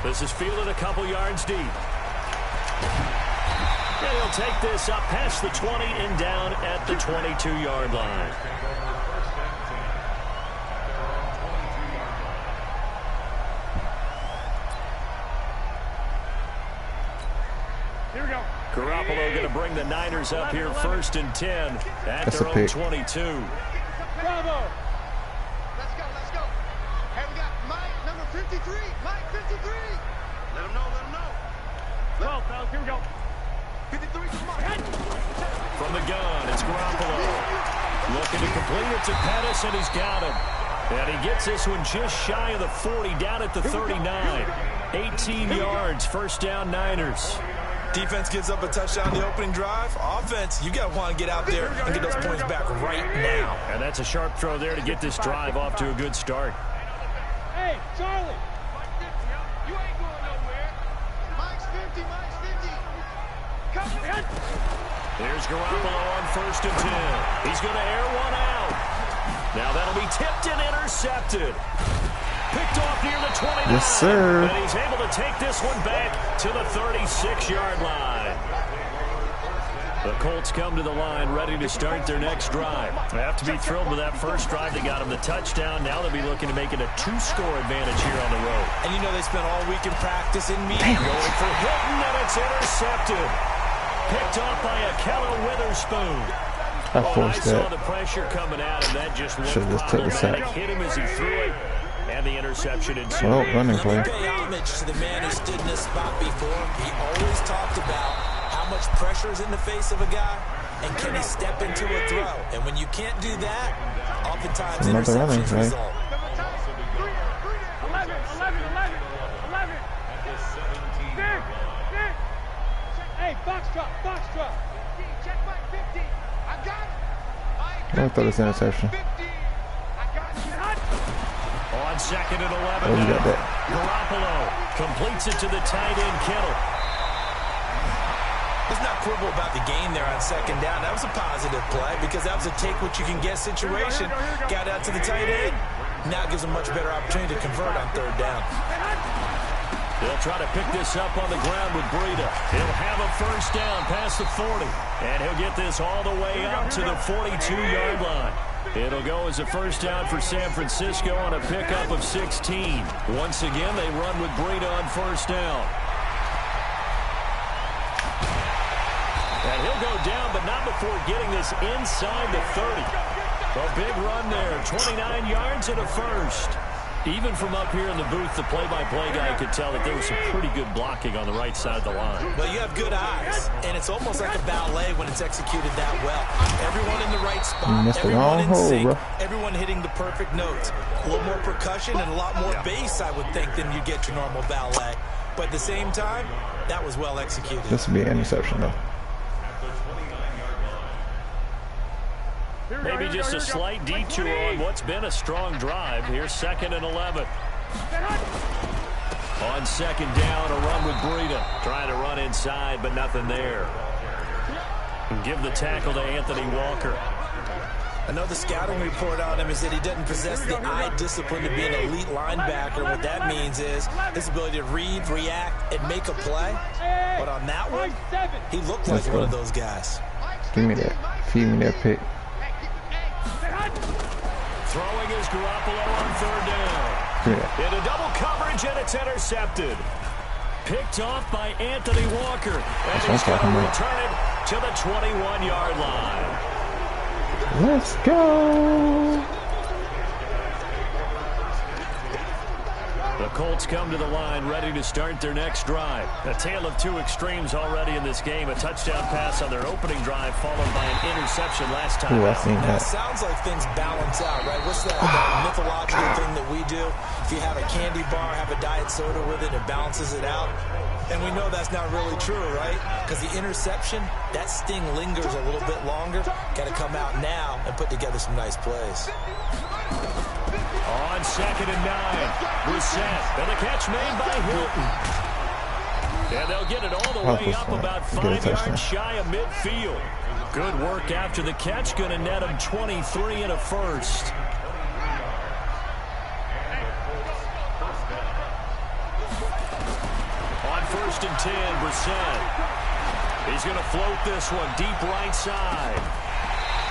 This is fielded a couple yards deep. And he'll take this up past the 20 and down at the 22-yard line. Here we go. Garoppolo going to bring the Niners up here 1st and 10 at their own 22. Bravo. Let's go, let's go. Hey, we got Mike, number 53. Mike, 53. Let him know, let him know. 12, fellas, here we go. 53, come on. From the gun, it's Garoppolo. Looking to complete it to Pettis, and he's got him. And he gets this one just shy of the 40, down at the 39. 18 yards, first down Niners. Defense gives up a touchdown on the opening drive. Offense, you got to want to get out there and get those points back right now. And that's a sharp throw there to get this drive off to a good start. Hey, Charlie. You ain't going nowhere. Mike's 50, Mike's 50. Come in. There's Garoppolo on 1st and 10. He's going to air one out. Now that'll be tipped and intercepted. Picked off near the 29. Yes, sir. And he's able to take this one back to the 36-yard line. The Colts come to the line ready to start their next drive. They have to be thrilled with that first drive. They got him the touchdown. Now they'll be looking to make it a 2-score advantage here on the road. And you know they spent all week in practice in meeting. Going for Hilton, and it's intercepted. Picked off by Akella Witherspoon. I forced I saw that. the pressure coming at him. That just looked Should have just took the sack. problematic. Hit him as he threw it. And the interception ensued. Oh, running play. Let me pay homage to the man who stood in this spot before. He always talked about how much pressure is in the face of a guy and can he step into a throw. And when you can't do that, oftentimes interceptions result. 11. Hey, box drop. Check my 50. I got it. I thought it's interception. On 2nd and 11. Oh, you got that. Garoppolo completes it to the tight end, Kittle. Let's not quibble about the gain there on 2nd down. That was a positive play because that was a take-what-you-can-get situation. Got out to the tight end. Now it gives a much better opportunity to convert on 3rd down. They'll try to pick this up on the ground with Breida. He'll have a first down past the 40. And he'll get this all the way out to the 42-yard line. It'll go as a first down for San Francisco on a pickup of 16. Once again, they run with Breida on first down. And he'll go down, but not before getting this inside the 30. A big run there, 29 yards and a first. Even from up here in the booth, the play-by-play guy could tell that there was some pretty good blocking on the right side of the line. Well, you have good eyes, and it's almost like a ballet when it's executed that well. Everyone in the right spot, everyone in sync, everyone hitting the perfect notes. A little more percussion and a lot more bass, I would think, than you get your normal ballet. But at the same time, that was well executed. This would be an interception, though. Maybe just a slight detour on what's been a strong drive. Here's 2nd and 11. On 2nd down, a run with Breida. Trying to run inside, but nothing there. And give the tackle to Anthony Walker. I know the scouting report on him is that he doesn't possess the eye discipline to be an elite linebacker. What that means is his ability to read, react, and make a play. But on that one, he looked like one of those guys. Give me that. Feed me that pick. Throwing is Garoppolo on 3rd down. Yeah. Into double coverage, and it's intercepted. Picked off by Anthony Walker. And he's going to return it to the 21-yard line. Let's go. The Colts come to the line ready to start their next drive. A tale of two extremes already in this game. A touchdown pass on their opening drive followed by an interception last time. Ooh, I seen that. It sounds like things balance out, right? What's that mythological thing that we do? If you have a candy bar, have a diet soda with it, it balances it out. And we know that's not really true, right? Because the interception, that sting lingers a little bit longer. Got to come out now and put together some nice plays. On 2nd and 9, Brissett, and the catch made by Hilton. And they'll get it all the way up about 5 yards shy of midfield. Good work after the catch, going to net him 23 and a first. first and 10, Brissett. He's going to float this one deep right side.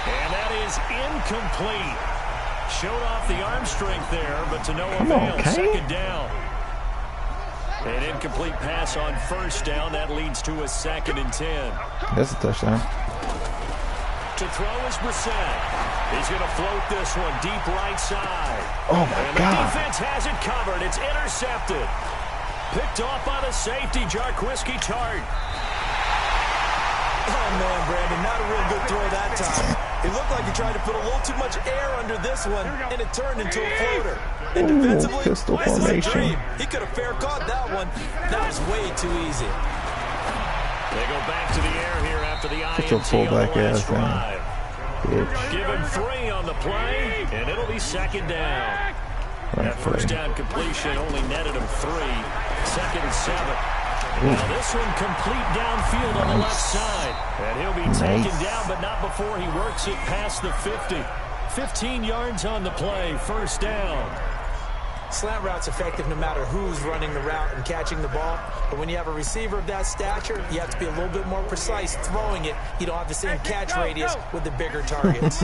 And that is incomplete. Showed off the arm strength there, but to no avail. Okay. Second down. An incomplete pass on first down. That leads to a 2nd and 10. That's a touchdown. To throw is Brissett. He's going to float this one deep right side. Oh, my and God. the defense has it covered. It's intercepted. Picked off by the safety, Jarquiski Tart. Oh, man, Brandon, not a real good throw that time. It looked like he tried to put a little too much air under this one, and it turned into a floater. And defensively, pistol this is a formation. dream. He could have fair caught that one. That was way too easy. They go back to the air here after the Put your INT fullback on the last ass down. drive. Bitch. Give him 3 on the play, and it'll be 2nd down. That first down completion only netted him 3. 2nd and 7. Now this one complete downfield on the left side. And he'll be taken down, but not before he works it past the 50. 15 yards on the play, first down. Slant route's effective no matter who's running the route and catching the ball. But when you have a receiver of that stature, you have to be a little bit more precise throwing it. You don't have the same catch radius with the bigger targets.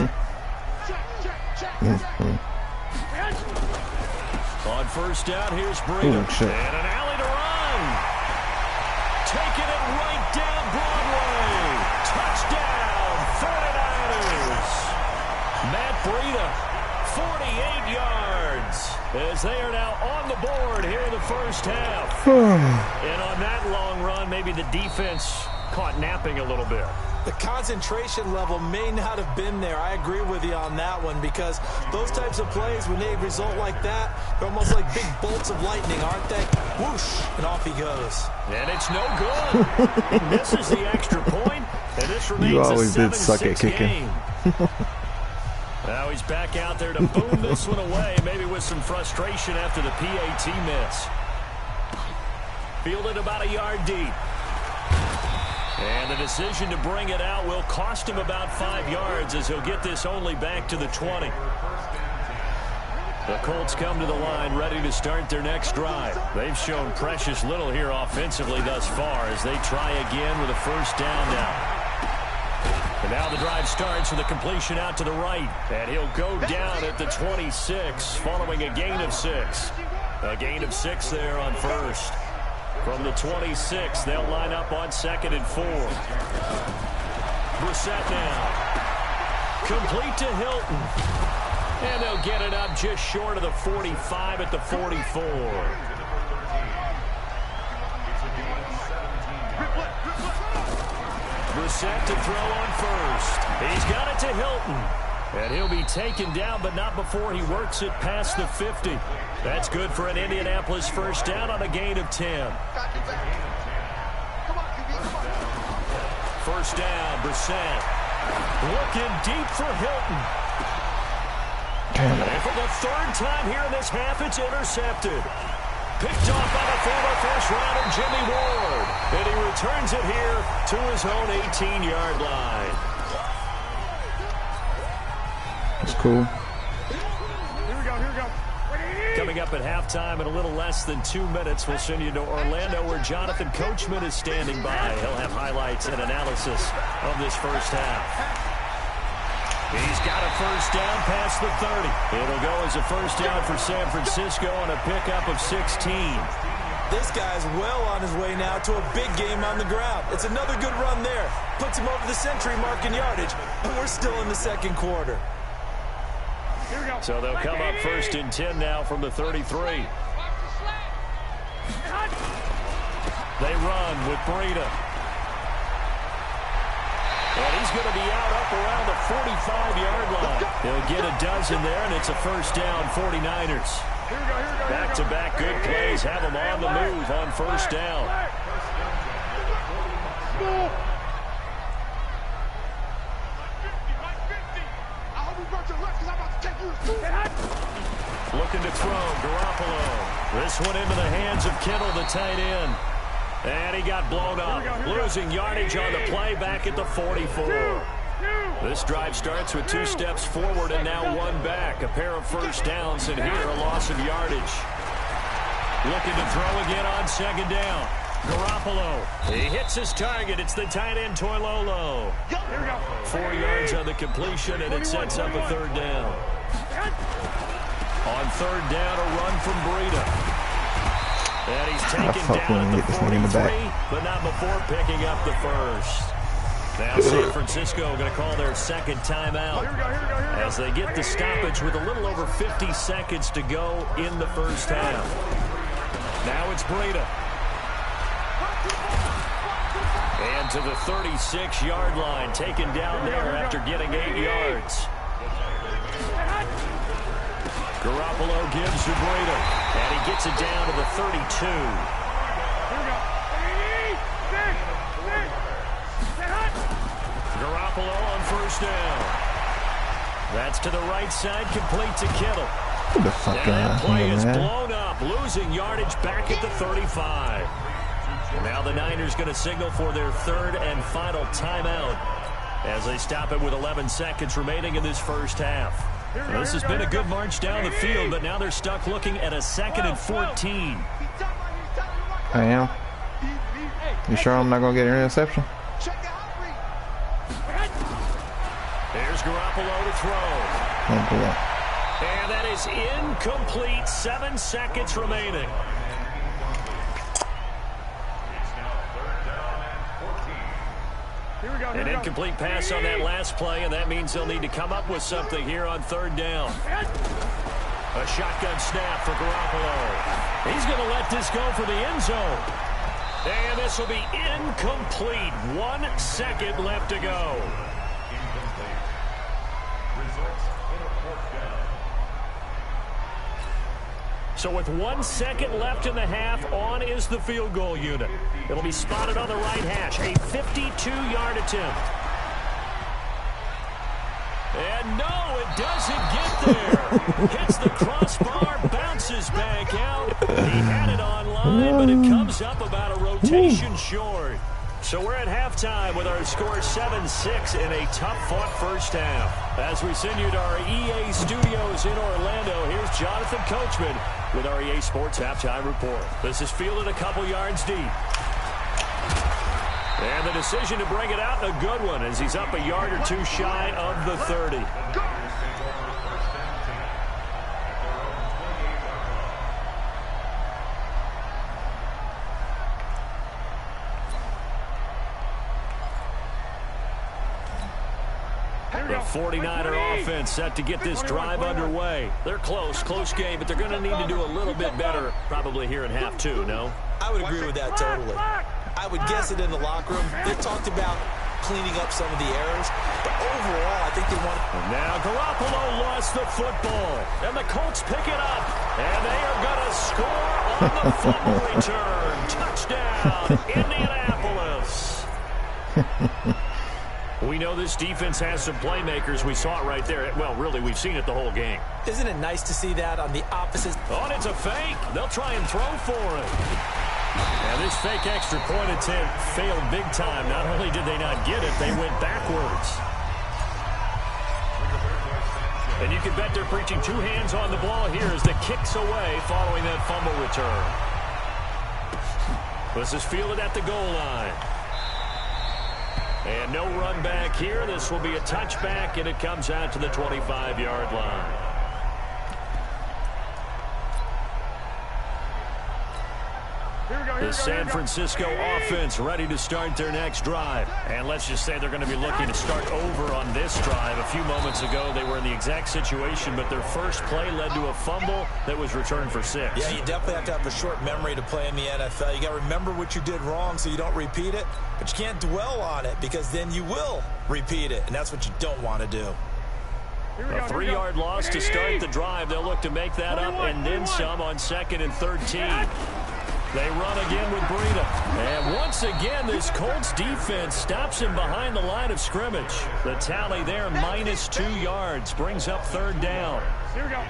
On first down, here's Breida. Ooh, shit. And an alley to run. Taking it right down Broadway. Touchdown, 49ers. Matt Breida, 48 yards. As they are now on the board here in the first half. And on that long run, maybe the defense caught napping a little bit. The concentration level may not have been there. I agree with you on that one because those types of plays, when they result like that, they're almost like big bolts of lightning, aren't they? Whoosh, and off he goes. And it's no good. He misses the extra point, and this remains You always a did suck at 7-6 kicking. game. Now he's back out there to boom this one away, maybe with some frustration after the PAT miss. Fielded about a yard deep. And the decision to bring it out will cost him about 5 yards as he'll get this only back to the 20. The Colts come to the line ready to start their next drive. They've shown precious little here offensively thus far as they try again with a first down now. And now the drive starts with a completion out to the right. And he'll go down at the 26 following a gain of 6. A gain of 6 there on first. From the 26, they'll line up on 2nd and 4. Brissett now. Complete to Hilton. And they'll get it up just short of the 45 at the 44. Brissett to throw on first. He's got it to Hilton. And he'll be taken down, but not before he works it past the 50. That's good for an Indianapolis first down on a gain of 10. First down, Brissett. Looking deep for Hilton. And for the 3rd time here in this half, it's intercepted. Picked off by the former first-rounder Jimmy Ward. And he returns it here to his own 18-yard line. That's cool. Here we go. Coming up at halftime in a little less than 2 minutes, we'll send you to Orlando where Jonathan Coachman is standing by. He'll have highlights and analysis of this first half. He's got a first down past the 30. It'll go as a first down for San Francisco on a pickup of 16. This guy's well on his way now to a big game on the ground. It's another good run there. Puts him over the century mark in yardage, and we're still in the second quarter. So they'll come up first and 10 now from the 33. They run with Breida. And he's going to be out up around the 45-yard line. He'll get a dozen there, and it's a first down, 49ers. Back-to-back good plays have them on the move on first down. Looking to throw, Garoppolo. This one into the hands of Kittle, the tight end. And he got blown up, losing yardage on the play back at the 44. This drive starts with 2 steps forward and now 1 back. A pair of first downs, and here a loss of yardage. Looking to throw again on 2nd down. Garoppolo, he hits his target. It's the tight end, Toilolo. 4 yards on the completion, and it sets up a third down. On third down, a run from Breida. And he's taken down at the 43, but not before picking up the first. Now San Francisco going to call their second timeout as they get the stoppage with a little over 50 seconds to go in the first half. Now it's Breida. And to the 36-yard line, taken down there after getting 8 yards. Garoppolo gives to Breida, and he gets it down to the 32. Garoppolo on first down. That's to the right side, complete to Kittle. Get the fuck And out that of play here, is man. blown up, losing yardage back at the 35. Now the Niners going to signal for their third and final timeout as they stop it with 11 seconds remaining in this first half. Well, this has been a good march down the field, but now they're stuck looking at a 2nd and 14. I am. You sure I'm not going to get an interception? There's Garoppolo to throw. Don't do that. And that is incomplete. 7 seconds remaining. An incomplete pass on that last play, and that means they'll need to come up with something here on third down. A shotgun snap for Garoppolo. He's going to let this go for the end zone. And this will be incomplete. 1 second left to go. So with 1 second left in the half, on is the field goal unit. It'll be spotted on the right hash. A 52-yard attempt. And no, it doesn't get there. Hits the crossbar, bounces back out. He had it on line, but it comes up about a rotation short. So we're at halftime with our score 7-6 in a tough-fought first half. As we send you to our EA studios in Orlando, here's Jonathan Coachman with our EA Sports Halftime Report. This is fielded a couple yards deep. And the decision to bring it out, a good one, as he's up a yard or two shy of the 30. The 49er offense set to get this drive underway. They're close game, but they're going to need to do a little bit better probably here in half two, no? I would agree with that totally. I would guess it in the locker room. They talked about cleaning up some of the errors, but overall, I think they want to... Now Garoppolo lost the football, and the Colts pick it up, and they are going to score on the fumble return. Touchdown, Indianapolis. We know this defense has some playmakers. We saw it right there. Well, really, we've seen it the whole game. Isn't it nice to see that on the opposite? Oh, and it's a fake. They'll try and throw for it. And this fake extra point attempt failed big time. Not only did they not get it, they went backwards. And you can bet they're preaching two hands on the ball here as the kick's away following that fumble return. This is fielded at the goal line. And no run back here. This will be a touchback, and it comes out to the 25-yard line. The San Francisco offense ready to start their next drive. And let's just say they're going to be looking to start over on this drive. A few moments ago, they were in the exact situation, but their first play led to a fumble that was returned for 6. Yeah, you definitely have to have a short memory to play in the NFL. You got to remember what you did wrong so you don't repeat it, but you can't dwell on it because then you will repeat it, and that's what you don't want to do. A 3-yard loss to start the drive. They'll look to make that up and then some on 2nd and 13. They run again with Breida. And once again, this Colts defense stops him behind the line of scrimmage. The tally there, -2 yards, brings up third down.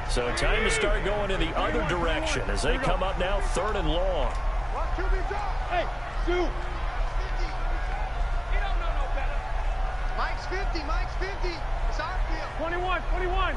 So time to start going in the other direction as they come up now 3rd and long. Hey, Sue. You don't know no better. Mike's 50. It's our field. 21.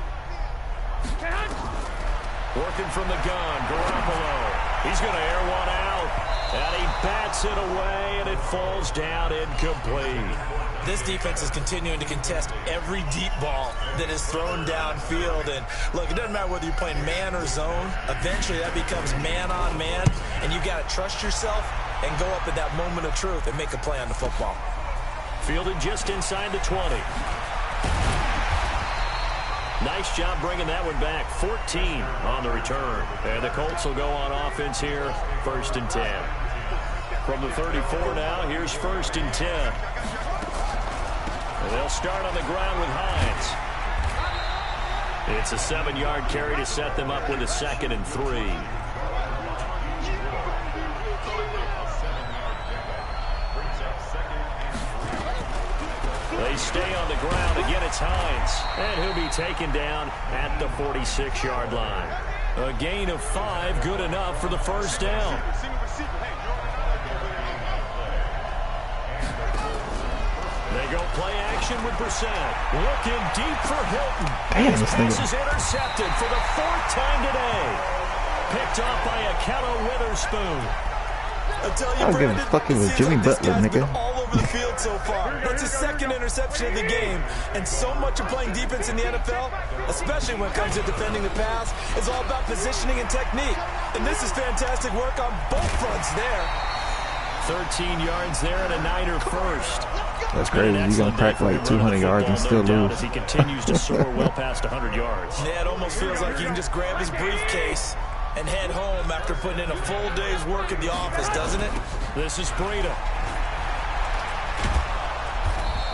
Working from the gun, Garoppolo. He's going to air one out. And he bats it away, and it falls down incomplete. This defense is continuing to contest every deep ball that is thrown downfield. And look, it doesn't matter whether you're playing man or zone. Eventually, that becomes man on man, and you got to trust yourself and go up at that moment of truth and make a play on the football. Fielded just inside the 20. Nice job bringing that one back. 14 on the return. And the Colts will go on offense here, 1st and 10. From the 34 now, here's 1st and 10. And they'll start on the ground with Hines. It's a 7-yard carry to set them up with a 2nd and 3. They stay on the ground. Again, it's Hines. And he'll be taken down at the 46-yard line. A gain of 5, good enough for the 1st down. They go play action with Brissett. Looking deep for Hilton. Damn, His this pass nigga. is intercepted for the 4th time today. Picked off by Akello Witherspoon. I tell you, I don't give a Brandon, fuck if it it's seems Jimmy like this Butler, guy's nigga. been all over the field so far. That's his 2nd interception of the game. And so much of playing defense in the NFL, especially when it comes to defending the pass, is all about positioning and technique. And this is fantastic work on both fronts there. 13 yards there and a Niner first. That's crazy. You're going to crack like 200 yards and still lose. As he continues to soar well past 100 yards. Yeah, it almost feels like you can just grab his briefcase and head home after putting in a full day's work at the office, doesn't it? This is Breida.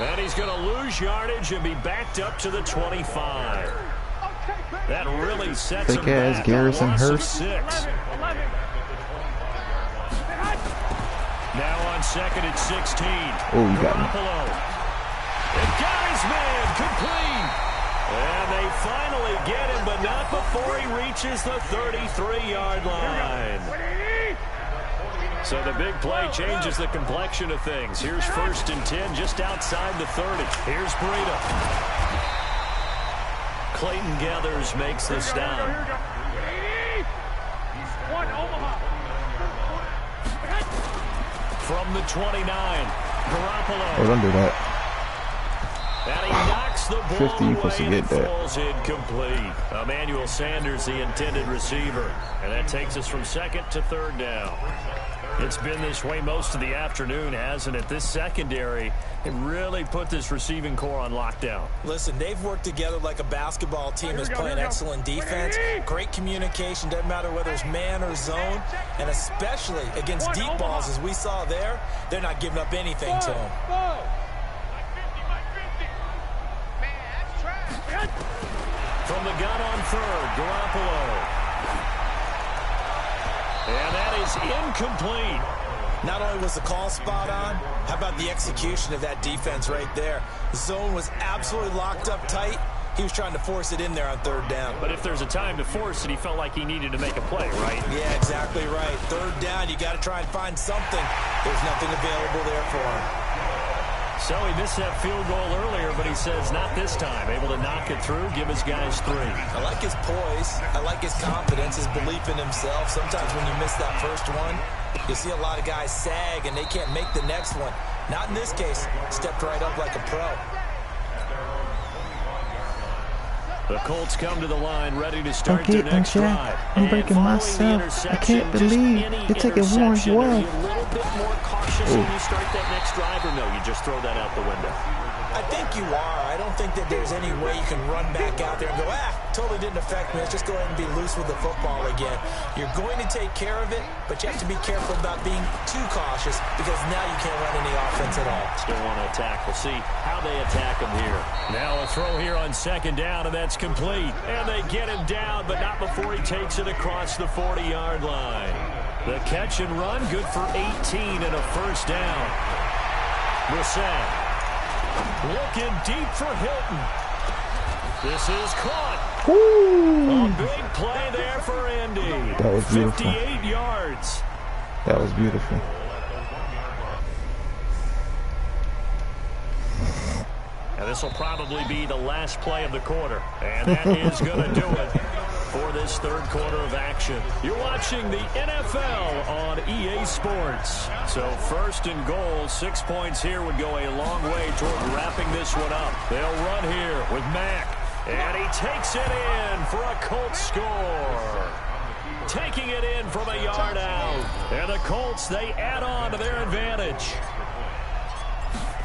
And he's going to lose yardage and be backed up to the 25. That really sets him Fake-ass back. Garrison A loss of Hurst. 6. Now on 2nd and 16. Oh, you got me. Garoppolo. And got his man complete. And they finally get him, but not before he reaches the 33-yard line. So the big play changes the complexion of things. Here's 1st and 10 just outside the 30. Here's Breida. Clayton Gathers makes the stop. From the 29, Garoppolo. Oh, don't do that. And he knocks the ball 50, you supposed to away get and that. falls incomplete. Emmanuel Sanders, the intended receiver. And that takes us from 2nd to 3rd down. It's been this way most of the afternoon, hasn't it? This secondary really put this receiving core on lockdown. Listen, they've worked together like a basketball team that's playing excellent defense. Great communication, doesn't matter whether it's man or zone. And especially against deep balls, as we saw there, they're not giving up anything to them. From the gun on 3rd, Garoppolo. And that is incomplete. Not only was the call spot on, how about the execution of that defense right there? The zone was absolutely locked up tight. He was trying to force it in there on 3rd down. But if there's a time to force it, he felt like he needed to make a play, right? Yeah, exactly right. 3rd down, you got to try and find something. There's nothing available there for him. So he missed that field goal earlier, but he says not this time. Able to knock it through, give his guys 3. I like his poise. I like his confidence, his belief in himself. Sometimes when you miss that first one, you see a lot of guys sag and they can't make the next one. Not in this case. Stepped right up like a pro. The Colts come to the line, ready to start their next drive. I'm breaking myself. I can't believe you're taking Warren's Are wife. you a little bit more cautious when you start that next drive, or no, you just throw that out the window? I think you are. I don't think that there's any way you can run back out there and go, totally didn't affect me. Let's just go ahead and be loose with the football again. You're going to take care of it, but you have to be careful about being too cautious because now you can't run any offense at all. Still want to attack. We'll see how they attack him here. Now a throw here on 2nd down, and that's complete. And they get him down, but not before he takes it across the 40-yard line. The catch and run, good for 18 and a 1st down. Brissett. Looking deep for Hilton. This is caught. Ooh. A big play there for Indy. That was beautiful. 58 yards. That was beautiful. And this will probably be the last play of the quarter. And that is going to do it for this third quarter of action. You're watching the NFL on EA Sports. So first and goal, 6 points here would go a long way toward wrapping this one up. They'll run here with Mack. And he takes it in for a Colts score. Taking it in from a yard out. And the Colts, they add on to their advantage.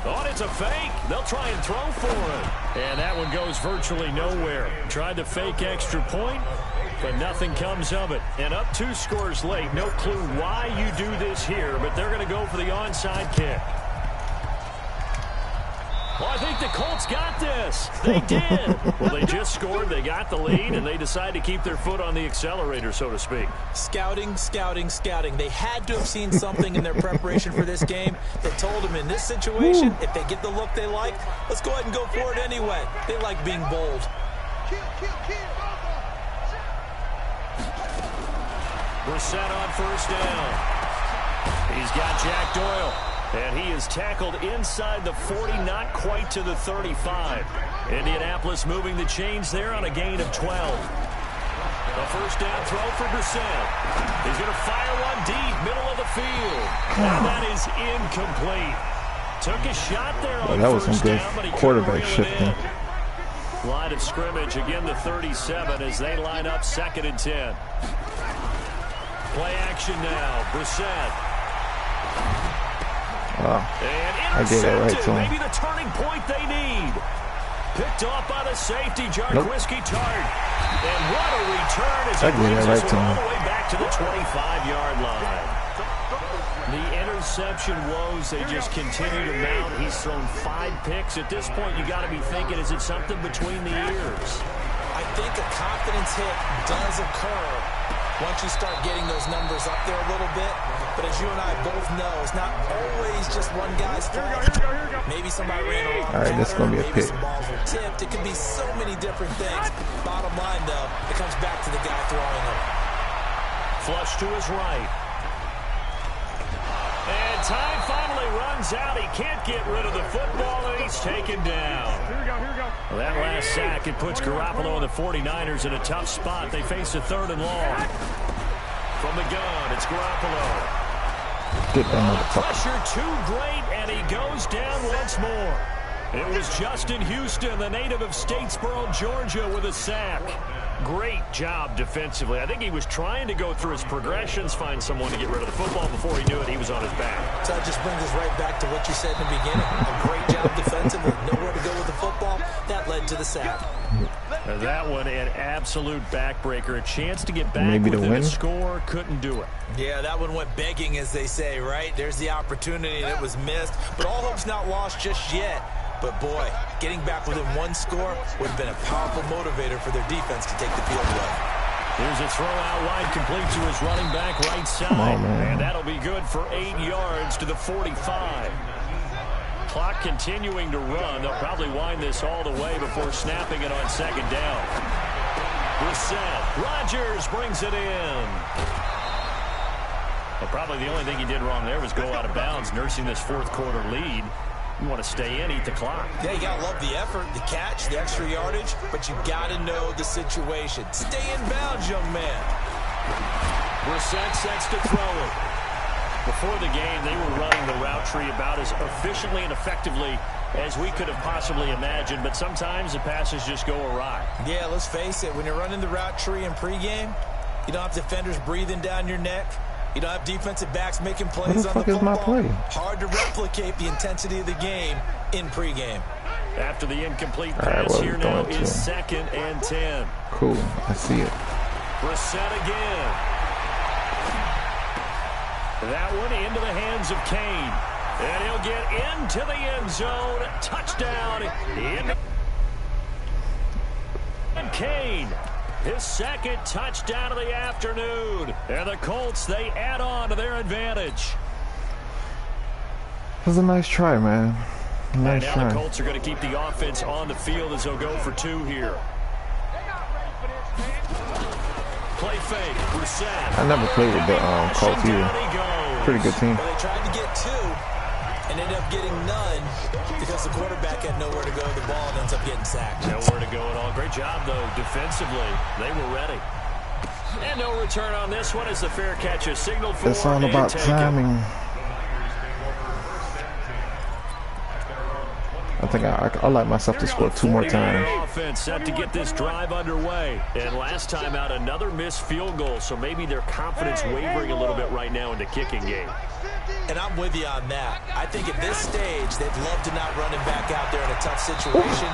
Oh, it's a fake. They'll try and throw for it. And that one goes virtually nowhere. Tried to fake extra point, but nothing comes of it. And up 2 scores late. No clue why you do this here, but they're going to go for the onside kick. Well, I think the Colts got this. They did. Well, they just scored. They got the lead, and they decide to keep their foot on the accelerator, so to speak. Scouting, scouting, scouting. They had to have seen something in their preparation for this game that told them in this situation, if they get the look they like, let's go ahead and go for it anyway. They like being bold. Brissett on first down. He's got Jack Doyle. And he is tackled inside the 40, not quite to the 35. Indianapolis moving the chains there on a gain of 12. A first down throw for Brissett. He's going to fire one deep, middle of the field. And that is incomplete. Took a shot there on that was some good down, but he quarterback shifting. Line of scrimmage, again the 37 as they line up 2nd and 10. Play action now, Brissett. I did that right to him. Maybe the turning point they need. Picked off by the safety, Jarquiski Tart. And what a return as he brings us all the way back to the 25-yard line. The interception woes, they just continue to mount. He's thrown 5 picks. At this point, you got to be thinking, is it something between the ears? I think a confidence hit does occur once you start getting those numbers up there a little bit. But as you and I both know, it's not always just one guy's fault. Maybe somebody ran a wrong. All right, this is going to be a pick. Some balls were tipped. It could be so many different things. Bottom line, though, it comes back to the guy throwing them. Flush to his right. And time finally runs out. He can't get rid of the football, and he's taken down. Here we go. Well, that last sack, it puts Garoppolo and the 49ers in a tough spot. They face a 3rd and long. From the gun, it's Garoppolo. Get that Pressure too great, and he goes down once more. It was Justin Houston, the native of Statesboro, Georgia, with a sack. Great job defensively. I think he was trying to go through his progressions, find someone to get rid of the football. Before he knew it, he was on his back. So that just brings us right back to what you said in the beginning. A great job defensively. Nowhere to go with the football. That led to the sack. That one, an absolute backbreaker. A chance to get back maybe within to win. the score. Couldn't do it. Yeah, that one went begging, as they say, right? There's the opportunity, and it was missed. But all hope's not lost just yet. But, boy, getting back within 1 score would have been a powerful motivator for their defense to take the field away. Here's a throw out wide, complete to his running back right side. Come on, man. And that'll be good for 8 yards to the 45. Clock continuing to run. They'll probably wind this all the way before snapping it on 2nd down. Brissett. Rodgers brings it in. Well, probably the only thing he did wrong there was go out of bounds, nursing this 4th quarter lead. You want to stay in, eat the clock. Yeah, you got to love the effort, the catch, the extra yardage, but you got to know the situation. Stay in bounds, young man. Brissett sets to throw it. Before the game, they were running the route tree about as efficiently and effectively as we could have possibly imagined, but sometimes the passes just go awry. Yeah, let's face it, when you're running the route tree in pregame, you don't have defenders breathing down your neck. You don't have defensive backs making plays on the football. My play? Hard to replicate the intensity of the game in pregame. After the incomplete pass, here now is 2nd and 10. Cool, I see it. Brissett again. That one into the hands of Kane. And he'll get into the end zone. Touchdown. And Kane. His 2nd touchdown of the afternoon. And the Colts, they add on to their advantage. It was a nice try, man. Nice try. The Colts are going to keep the offense on the field as they'll go for 2 here. Play fake. Brissett. I never played with the Colts either. Pretty good team. Well, they tried to get 2 and ended up getting none because the quarterback had nowhere to go with the ball and ends up getting sacked. Nowhere to go at all. Great job, though, defensively. They were ready. And no return on this one as the fair catch is signaled for. It's all about timing. I think I like myself to score 2 more times. Offense set to get this drive underway. And last time out, another missed field goal. So maybe their confidence wavering a little bit right now in the kicking game. And I'm with you on that. I think at this stage, they'd love to not run him back out there in a tough situation.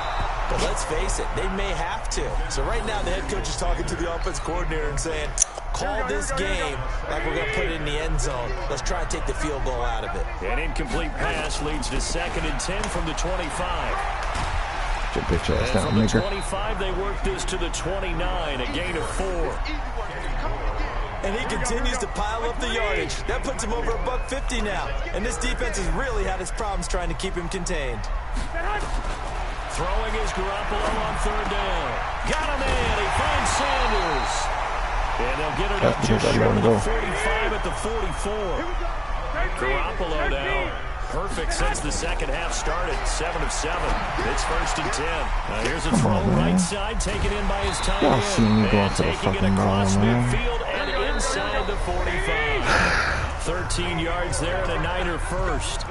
But let's face it, they may have to. So right now, the head coach is talking to the offense coordinator and saying, call this game like we're going to put it in the end zone. Let's try and take the field goal out of it. An incomplete pass leads to 2nd and 10 from the 25. Your bitch ass down, from the nigga. 25, they work this to the 29, a gain of 4. And he continues to pile up the yardage. That puts him over $150 now. And this defense has really had its problems trying to keep him contained. Throwing is Garoppolo on 3rd down. Got him in. He finds Sanders. And they'll get it up just short of the 45 at the 44. Garoppolo now. Perfect since the second half started. 7 of 7. It's 1st and 10. Now here's a throw right side taken in by his tight Y'all see me going to the fucking ball, man. Midfield and inside the 45. 13 yards there and a Niner first.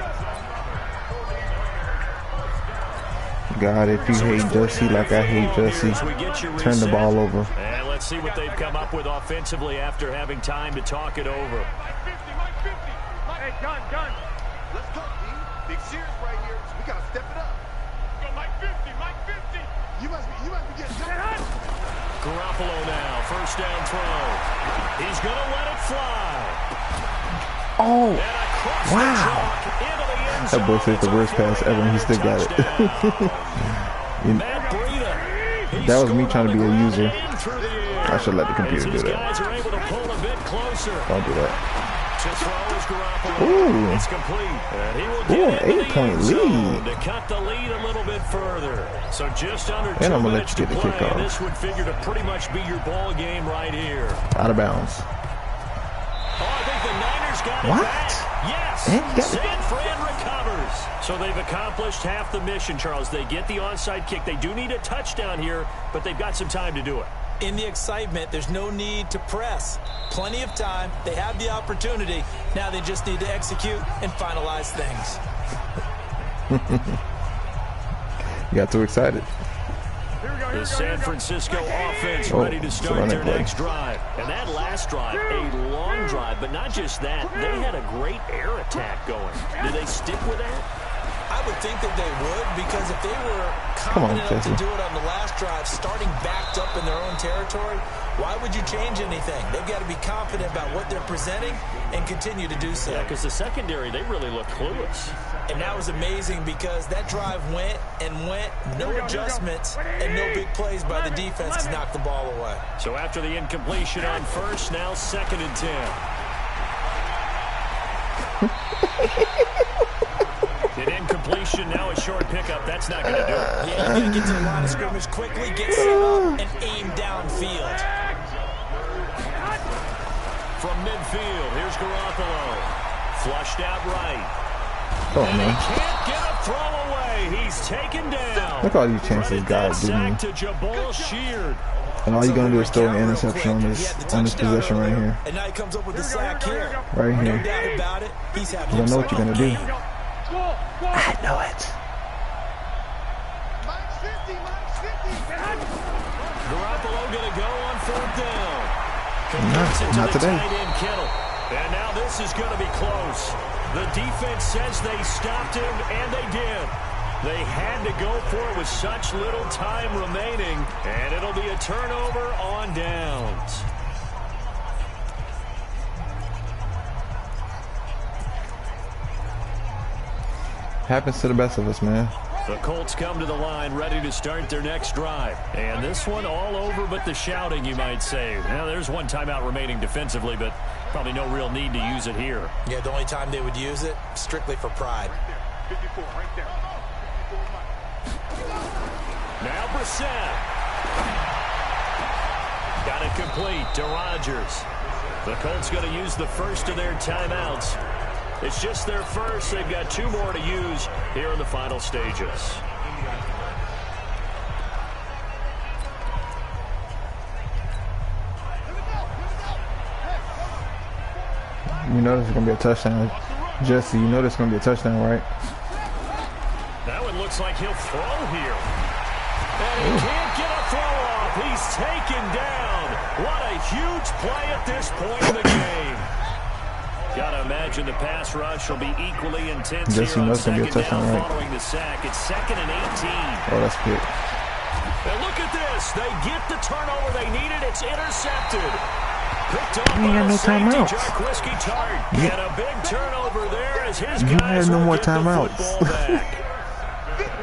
God, if you hate Jussie like I hate Jussie, turn the ball over. And let's see what they've come up with offensively after having time to talk it over. Hey, gun. Let's go, D. Big serious right here. We got to step it up. Go, Mike 50. You must be getting done. Garoppolo now, 1st down throw. He's going to let it fly. Oh, wow. That boy said the worst pass ever, and he still got it. That was me trying to be a user. I should let the computer do that. Don't do that. Ooh. It's complete. And he will get an 8-point lead. To cut the lead a little bit further. So just under 2 and I'm gonna minutes let you get the play, kickoff. this would figure to pretty much be your ball game right here. Out of bounds. Oh, I think the Niners got it back. Yes. San Fran recovers. So they've accomplished half the mission, Charles. They get the onside kick. They do need a touchdown here, but they've got some time to do it. In the excitement, there's no need to press. Plenty of time. They have the opportunity. Now they just need to execute and finalize things. You got too excited. The San Francisco offense ready to start their next drive. And that last drive, a long drive, but not just that. They had a great air attack going. Do they stick with that? I would think that they would, because if they were confident enough to do it on the last drive, starting backed up in their own territory, why would you change anything? They've got to be confident about what they're presenting and continue to do so. Yeah, because the secondary, they really looked clueless. And that was amazing because that drive went, no adjustments, and no big plays by the defense to knock the ball away. So after the incompletion on 1st, now 2nd and 10. An incompletion, now a short pickup. That's not going to do it. Yeah, you got to get to the line of scrimmage quickly, get set up, and aim downfield. From midfield, here's Garoppolo. Flushed out right. Oh, and man. He can't get a throw away. He's taken down. Look at all these chances God giving me. And all you're going to do is throw an interception on this possession right here. And now he comes up with the sack here. Right here. No doubt about it. He's having you don't know what you're going to do. I know it. Garoppolo going to go on 4th down. Not today. And now this is going to be close. The defense says they stopped him, and they did. They had to go for it with such little time remaining, and it'll be a turnover on downs. Happens to the best of us, man. The Colts come to the line ready to start their next drive. And this one all over but the shouting, you might say. Now, there's one timeout remaining defensively, but probably no real need to use it here. Yeah, the only time they would use it, strictly for pride. 54, right there. Now Brissett. Got it complete to Rodgers. The Colts going to use the first of their timeouts. It's just their first. They've got 2 more to use here in the final stages. You know this is gonna be a touchdown, Jesse. You know this is gonna be a touchdown, right? That one looks like he'll throw here, and he can't get a throw off. He's taken down. What a huge play at this point in the game. Gotta imagine the pass rush will be equally intense here on second down following the sack. It's 2nd and 18. Oh, that's good. And look at this. They get the turnover they needed. It's intercepted. Picked up You ain't no timeouts. And a big turnover there as his You guys had no more get the timeouts. football back.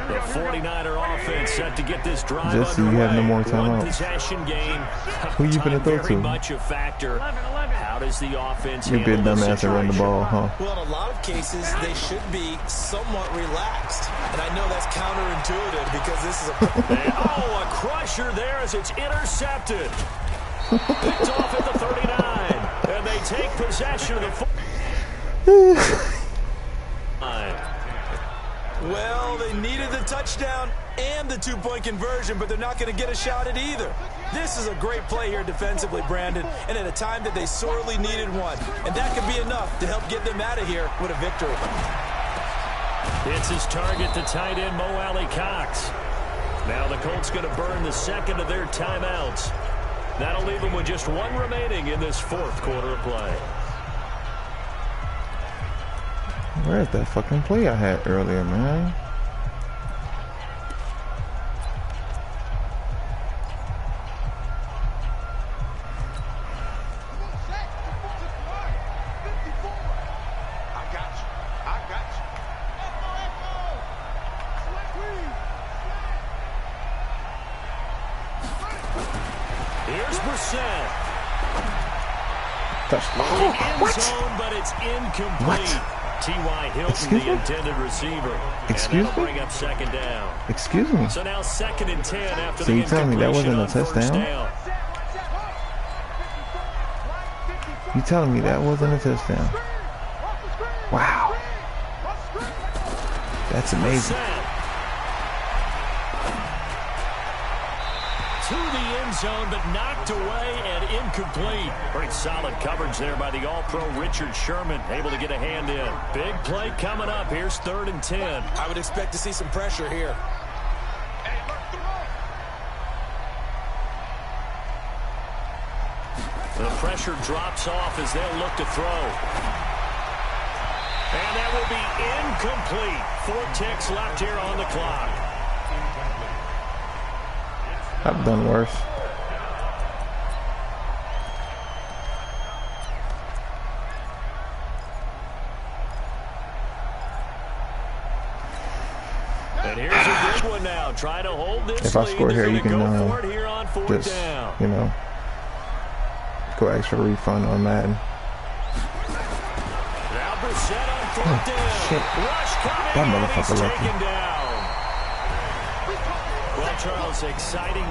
The 49er offense set to get this drive Jesse, you underway. have no more One timeouts. possession game. Who you gonna throw Very to? much a factor. How does the offense You big handle this dumbass and run the situation? ball, huh? Well, in a lot of cases, they should be somewhat relaxed. And I know that's counterintuitive because this is a... a crusher there as it's intercepted. Picked off at the 39. And they take possession of the... Well, they needed the touchdown and the two-point conversion, but they're not going to get a shot at either. This is a great play here defensively, Brandon, and at a time that they sorely needed one. And that could be enough to help get them out of here with a victory. It's his target, the tight end, Mo Alley Cox. Now the Colts going to burn the second of their timeouts. That'll leave them with just one remaining in this fourth quarter of play. Where's that fucking play I had earlier, man? Here's Brissett. What? Zone, but it's incomplete. What? T.Y. Hilton, Excuse the me? intended receiver. Excuse and me? bring up second down. Excuse me. So now 2nd and 10 after So the you telling me that wasn't a incompletion on touchdown? first down. You telling me that wasn't a touchdown? Wow. That's amazing. To the end zone, but knocked away and incomplete. Very solid coverage there by the All-Pro Richard Sherman, able to get a hand in. Big play coming up. Here's 3rd and 10. I would expect to see some pressure here. The pressure drops off as they'll look to throw. And that will be incomplete. 4 ticks left here on the clock. I've done worse. And here's a big one now. Try to hold this If I lead. score here, you can go for it here on 4th just, down. you know, go extra refund on Madden. Now Brissett on 4th down. Shit. Rush coming That in. motherfucker He's lucky. taken down. Well, Charles, exciting.